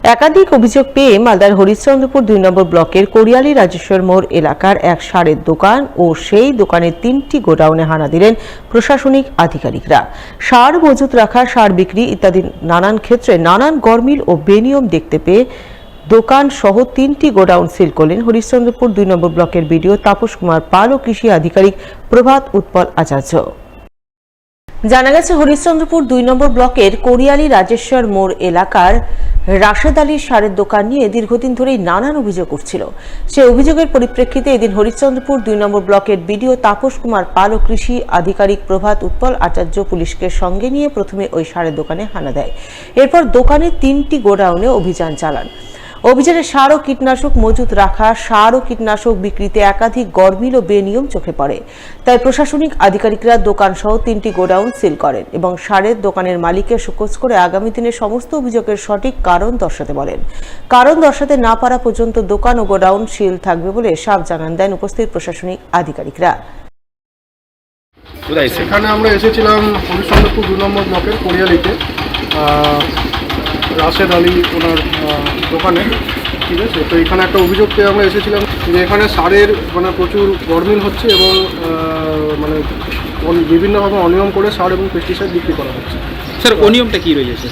একাধিক অভিযোগ পেয়ে মালদার হরিশ্চন্দ্রপুর ২ নম্বর ব্লকের কোরিয়ালি রাজেশ্বর মোড় এলাকার এক সারের দোকান ও সেই দোকানের ৩টি গোডাউনে হানা দিলেন প্রশাসনিক আধিকারিকরা। সার মজুত রাখা, সার বিক্রি ইত্যাদি নানান ক্ষেত্রে নানান গরমিল ও বেনিয়ম দেখতে পেয়ে দোকান সহ ৩টি গোডাউন সিল করলেন হরিশ্চন্দ্রপুর ২ নম্বর ব্লকের বিডিও তাপস কুমার পাল ও কৃষি আধিকারিক প্রভাত উৎপল আচার্য। জানা গেছে, হরিশ্চন্দ্রপুর ২ নম্বর ব্লকের কোরিয়ালি রাজেশ্বর মোড় এলাকার রাশেদ আলীর সারের দোকান নিয়ে দীর্ঘদিন ধরেই নানান অভিযোগ উঠছিল। সেই অভিযোগের পরিপ্রেক্ষিতে এদিন হরিশ্চন্দ্রপুর ২ নম্বর ব্লকের বিডিও তাপস কুমার পাল ও কৃষি আধিকারিক প্রভাত উৎপল আচার্য পুলিশকে সঙ্গে নিয়ে প্রথমে ওই সারের দোকানে হানা দেয়। এরপর দোকানের ৩টি গোডাউনে অভিযান চালান। অভিযানে সার ও কীটনাশক মজুত রাখা, সার ও কীটনাশক বিক্রিতে একাধিক গরমিল ও বেনিয়ম চোখে পড়ে। তাই প্রশাসনিক আধিকারিকরা দোকান সহ ৩টি গোডাউন সিল করেন এবং সারের দোকানের মালিককে শোকজ করে আগামী দিনে সমস্ত অভিযোগের সঠিক কারণ দর্শাতে বলেন। কারণ দর্শাতে না পারা পর্যন্ত দোকান ও গোডাউন সিল থাকবে বলে সাফ জানান দেন উপস্থিত প্রশাসনিক আধিকারিকরা। এখানে আমরা এসেছিলাম হরিশ্চন্দ্রপুর ২ নম্বর ব্লকের কোরিয়ালিতে রাশেদ আলী ওনার দোকানে, ঠিক আছে। তো এখানে একটা অভিযোগ পেয়ে আমরা এসেছিলাম যে এখানে সারের প্রচুর গরমিল হচ্ছে এবং বিভিন্নভাবে অনিয়ম করে সার এবং পেস্টিসাইড বিক্রি করা হচ্ছে। স্যার, অনিয়মটা কী রয়েছে?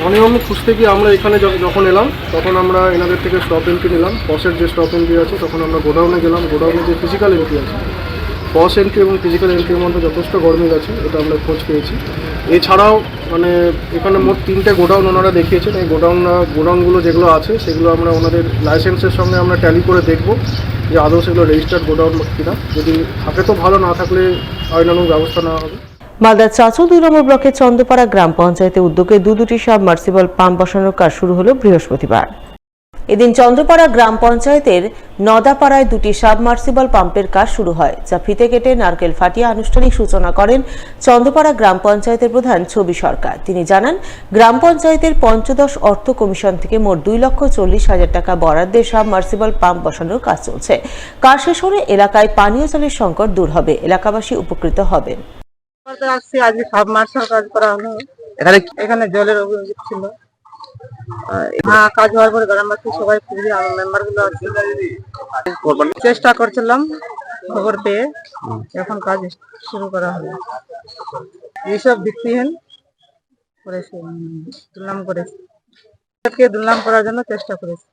অনিয়ম খুঁজতে গিয়ে আমরা এখানে যখন এলাম তখন আমরা এনাদের থেকে স্টপ এন্ট্রি নিলাম। পসের যে স্টপ এন্ট্রি আছে, তখন আমরা গোডাউনে গেলাম। গোডাউনে যে ফিজিক্যাল এন্ট্রি আছে, পস এন্ট্রি এবং ফিজিক্যাল এন্ট্রির মধ্যে যথেষ্ট গরমিল আছে, এটা আমরা খোঁজ পেয়েছি। এছাড়াও এখানে মোট 3টে গোডাউন ওনারা দেখিয়েছেন। এই গোডাউনগুলো যেগুলো আছে সেগুলো আমরা ওনাদের লাইসেন্সের সঙ্গে আমরা ট্যালি করে দেখব যে আদৌ সেগুলো রেজিস্টার্ড গোডাউন কিনা। যদি থাকে তো ভালো, না থাকলে আইনানুগ ব্যবস্থা নেওয়া হবে। মালদার চাঁচল ২ নম্বর ব্লকের চন্দ্রপাড়া গ্রাম পঞ্চায়েতের উদ্যোগে দুটি সাবমার্সিবল পাম্প বসানোর কাজ শুরু হলো বৃহস্পতিবার। এদিন চন্দ্রপাড়া গ্রাম পঞ্চায়েতের নদাপাড়ায় 2টি সাবমার্সিবল পাম্পের কাজ শুরু হয়, যা ফিতে কেটে নারকেল ফাটিয়ে আনুষ্ঠানিক সূচনা করেন চন্দ্রপাড়া গ্রাম পঞ্চায়েতের প্রধান ছবি সরকার। তিনি জানান, গ্রাম পঞ্চায়েতের পঞ্চদশ অর্থ কমিশন থেকে মোট 2,40,000 টাকা বরাদ্দে সাবমার্সিবল পাম্প বসানোর কাজ চলছে। কাজ শেষ হলে এলাকায় পানীয় জলের সংকট দূর হবে, এলাকাবাসী উপকৃত হবেন। আজকে সাবমার্সাল কাজ করা হলো। এখানে জলের অভিযোগ ছিল। হ্যাঁ, কাজ হওয়ার পরে গ্রামবাসী সবাই খুবই মেম্বার গুলো চেষ্টা করছিলাম, খবর পেয়ে এখন কাজ শুরু করা হলো। এইসব ভিত্তিহীন করেছে, দুর্নাম করেছে, দুর্নাম করার জন্য চেষ্টা করেছে।